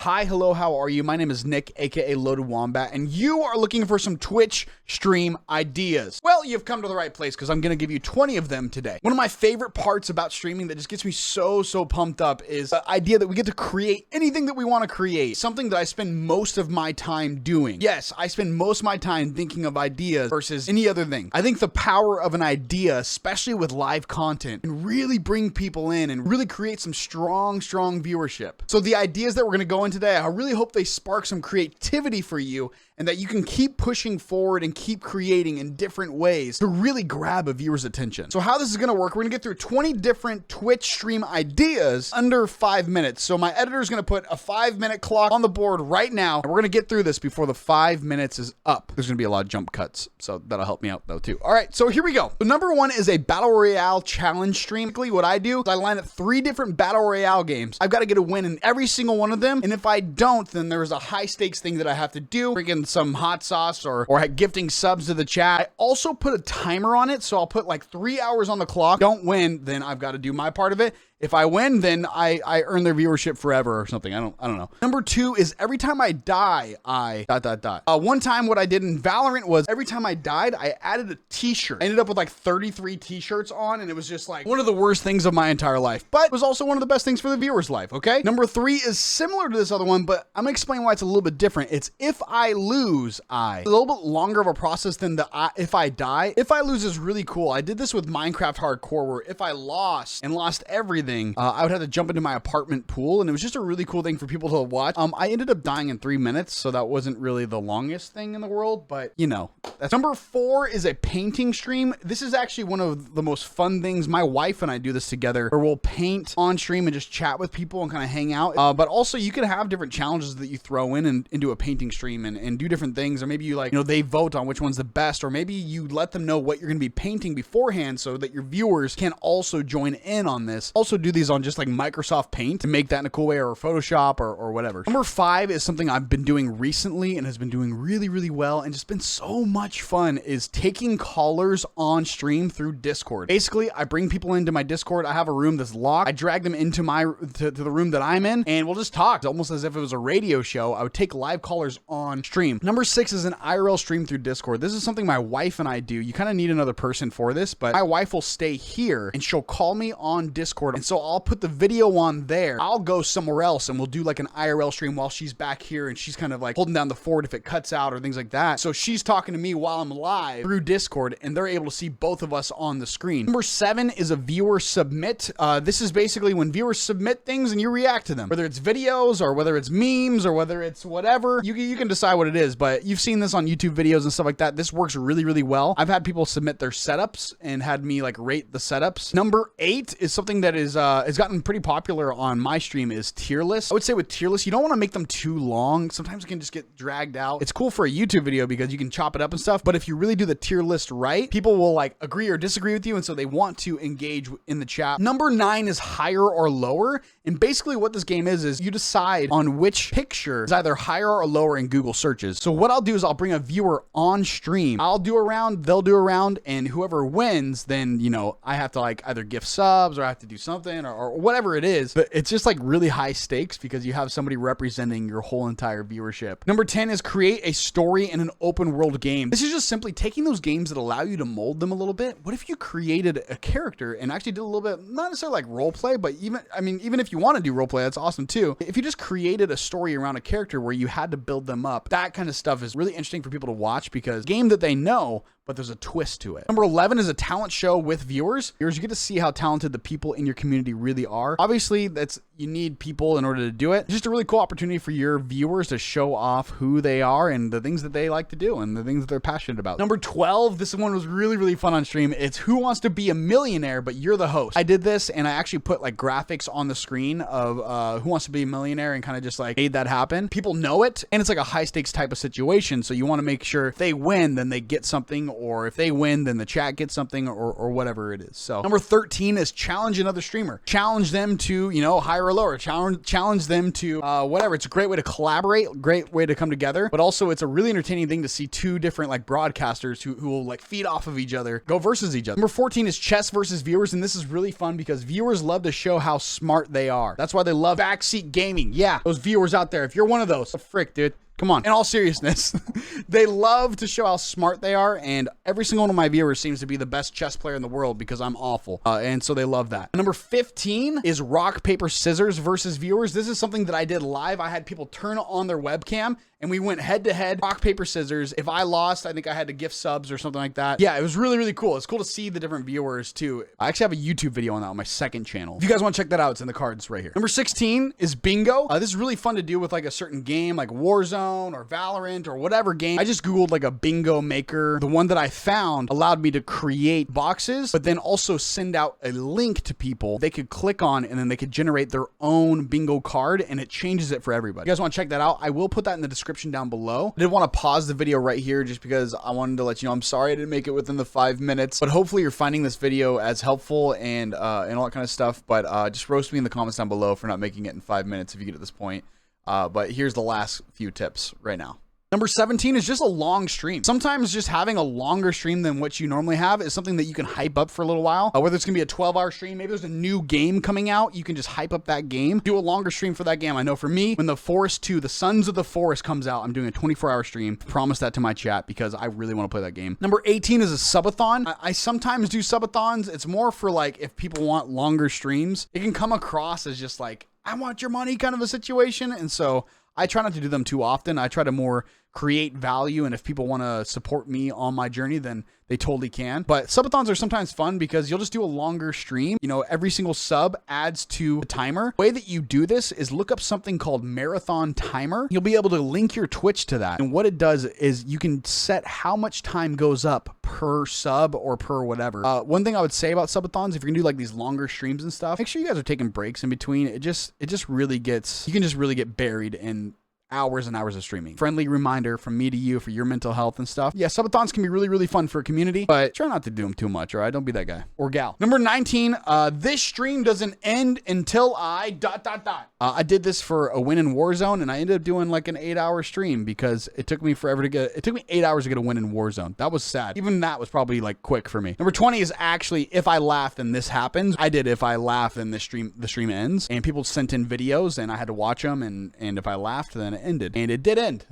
Hi, hello, how are you? My name is Nick, aka Loadedwombat, and you are looking for some Twitch stream ideas. Well, you've come to the right place because I'm going to give you 20 of them today. One of my favorite parts about streaming that just gets me so pumped up is the idea that we get to create anything that we want to create. Something that I spend most of my time doing. Yes, I spend most of my time thinking of ideas versus any other thing. I think the power of an idea, especially with live content, can really bring people in and really create some strong viewership. So the ideas that we're going to go into today, I really hope they spark some creativity for you and that you can keep pushing forward and keep creating in different ways to really grab a viewer's attention. So how this is going to work, we're going to get through 20 different Twitch stream ideas under 5 minutes. So my editor is going to put a 5-minute clock on the board right now, and we're going to get through this before the 5 minutes is up. There's going to be a lot of jump cuts, so that'll help me out though too. All right, so here we go. So number one is a Battle Royale challenge stream. Basically what I do is I line up 3 different Battle Royale games. I've got to get a win in every single one of them, and if I don't, then there's a high stakes thing that I have to do. Freaking some hot sauce or gifting subs to the chat. I also put a timer on it, so I'll put like 3 hours on the clock. Don't win, then I've got to do my part of it. If I win, then I earn their viewership forever or something. I don't know. Number 2 is every time I die, I ... One time what I did in Valorant was every time I died, I added a t-shirt. I ended up with like 33 t-shirts on, and it was just like one of the worst things of my entire life, but it was also one of the best things for the viewer's life, okay? Number 3 is similar to this other one, but I'm gonna explain why it's a little bit different. It's if I lose, It's a little bit longer of a process than the if I die. If I lose is really cool. I did this with Minecraft Hardcore, where if I lost everything, I would have to jump into my apartment pool, and it was just a really cool thing for people to watch. I ended up dying in 3 minutes, so that wasn't really the longest thing in the world, but you know. That's number 4 is a painting stream. This is actually one of the most fun things. My wife and I do this together, where we'll paint on stream and just chat with people and kind of hang out. But also you can have different challenges that you throw into a painting stream and do different things, or maybe you they vote on which one's the best, or maybe you let them know what you're going to be painting beforehand so that your viewers can also join in on this. Also do these on just like Microsoft Paint to make that in a cool way, or Photoshop or whatever. Number 5 is something I've been doing recently and has been doing really well and just been so much fun, is taking callers on stream through Discord. Basically, I bring people into my Discord. I have a room that's locked. I drag them into to the room that I'm in, and we'll just talk. It's almost as if it was a radio show. I would take live callers on stream. Number 6 is an IRL stream through Discord. This is something my wife and I do. You kind of need another person for this, but my wife will stay here and she'll call me on Discord, and so I'll put the video on there. I'll go somewhere else and we'll do like an IRL stream while she's back here, and she's kind of like holding down the fort if it cuts out or things like that. So she's talking to me while I'm live through Discord, and they're able to see both of us on the screen. Number 7 is a viewer submit. This is basically when viewers submit things and you react to them, whether it's videos or whether it's memes or whether it's whatever. You can decide what it is, but you've seen this on YouTube videos and stuff like that. This works really well. I've had people submit their setups and had me like rate the setups. Number 8 is something that is has gotten pretty popular on my stream, is tier lists. I would say with tier lists, you don't want to make them too long. Sometimes it can just get dragged out. It's cool for a YouTube video because you can chop it up and stuff, but if you really do the tier list right, people will like agree or disagree with you, and so they want to engage in the chat. Number 9 is higher or lower, and basically what this game is you decide on which picture is either higher or lower in Google searches. So what I'll do is I'll bring a viewer on stream. I'll do a round, they'll do a round, and whoever wins, then, you know, I have to like either gift subs or I have to do something or whatever it is, but it's just like really high stakes because you have somebody representing your whole entire viewership. Number 10 is create a story in an open world game. This is just simply taking those games that allow you to mold them a little bit. What if you created a character and actually did a little bit, not necessarily like role play, but even if you want to do role play, that's awesome too. If you just created a story around a character where you had to build them up, that kind of stuff is really interesting for people to watch because game that they know, but there's a twist to it. Number 11 is a talent show with viewers. You get to see how talented the people in your community really are. Obviously, you need people in order to do it. It's just a really cool opportunity for your viewers to show off who they are and the things that they like to do and the things that they're passionate about. Number 12, this one was really fun on stream. It's Who Wants to Be a Millionaire, but you're the host. I did this and I actually put like graphics on the screen of Who Wants to Be a Millionaire and kind of just like made that happen. People know it, and it's like a high stakes type of situation, so you want to make sure if they win, then they get something, or if they win, then the chat gets something, or whatever it is. So number 13 is challenge another streamer. streamer. Challenge them to, you know, higher or lower. Challenge them to whatever. It's a great way to collaborate, great way to come together, but also it's a really entertaining thing to see two different like broadcasters who will like feed off of each other, go versus each other. Number 14 is chess versus viewers, and this is really fun because viewers love to show how smart they are. That's why they love backseat gaming. Yeah, those viewers out there, if you're one of those, frick, dude. Come on. In all seriousness, they love to show how smart they are, and every single one of my viewers seems to be the best chess player in the world because I'm awful, and so they love that. Number 15 is rock, paper, scissors versus viewers. This is something that I did live. I had people turn on their webcam, and we went head-to-head, rock, paper, scissors. If I lost, I think I had to gift subs or something like that. Yeah, it was really, really cool. It's cool to see the different viewers, too. I actually have a YouTube video on that on my second channel. If you guys want to check that out, it's in the cards right here. Number 16 is bingo. This is really fun to do with like a certain game, like Warzone or Valorant or whatever game. I just Googled like a bingo maker. The one that I found allowed me to create boxes, but then also send out a link to people they could click on, and then they could generate their own bingo card, and it changes it for everybody. If you guys want to check that out, I will put that in the description down below. I did want to pause the video right here just because I wanted to let you know I'm sorry I didn't make it within the 5 minutes, but hopefully you're finding this video as helpful and all that kind of stuff. But just roast me in the comments down below for not making it in 5 minutes if you get to this point. But here's the last few tips right now. Number 17 is just a long stream. Sometimes just having a longer stream than what you normally have is something that you can hype up for a little while. Whether it's gonna be a 12-hour stream, maybe there's a new game coming out, you can just hype up that game. Do a longer stream for that game. I know for me, when the Forest 2, the Sons of the Forest comes out, I'm doing a 24-hour stream. Promise that to my chat because I really want to play that game. Number 18 is a subathon. I sometimes do subathons. It's more for like if people want longer streams. It can come across as just like, I want your money kind of a situation. And so I try not to do them too often. I try to more create value, and if people want to support me on my journey, then they totally can. But subathons are sometimes fun because you'll just do a longer stream. You know, every single sub adds to the timer. The way that you do this is look up something called Marathon Timer. You'll be able to link your Twitch to that. And what it does is you can set how much time goes up per sub or per whatever. One thing I would say about subathons, if you're gonna do like these longer streams and stuff, make sure you guys are taking breaks in between. It just really gets, you can just really get buried in hours and hours of streaming. Friendly reminder from me to you for your mental health and stuff. Yeah, subathons can be really, really fun for a community, but try not to do them too much, all right? Don't be that guy or gal. Number 19, this stream doesn't end until I ... I did this for a win in Warzone, and I ended up doing like an 8-hour stream because it took me forever to get, it took me 8 hours to get a win in Warzone. That was sad. Even that was probably like quick for me. Number 20 is actually, if I laugh, then this happens. I did if I laugh, then the stream ends, and people sent in videos and I had to watch them, and if I laughed, then it ended, and it did end.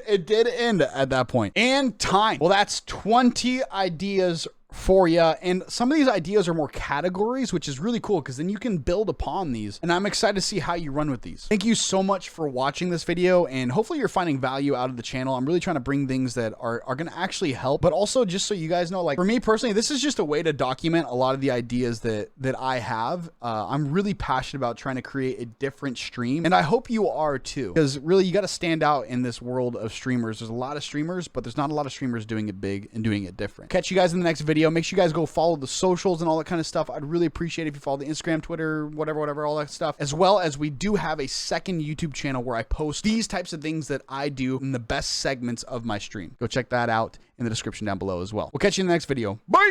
It did end at that point. And time. Well, that's 20 ideas for you, and some of these ideas are more categories, which is really cool because then you can build upon these, and I'm excited to see how you run with these. Thank you so much for watching this video, and hopefully you're finding value out of the channel. I'm really trying to bring things that are going to actually help, but also just so you guys know, like for me personally, this is just a way to document a lot of the ideas that I have. I'm really passionate about trying to create a different stream, and I hope you are too, because really you got to stand out in this world of streamers. There's a lot of streamers, but there's not a lot of streamers doing it big and doing it different. Catch you guys in the next video. Make sure you guys go follow the socials and all that kind of stuff. I'd really appreciate it if you follow the Instagram, Twitter, whatever, all that stuff. As well as we do have a second YouTube channel where I post these types of things that I do in the best segments of my stream. Go check that out in the description down below as well. We'll catch you in the next video. Bye!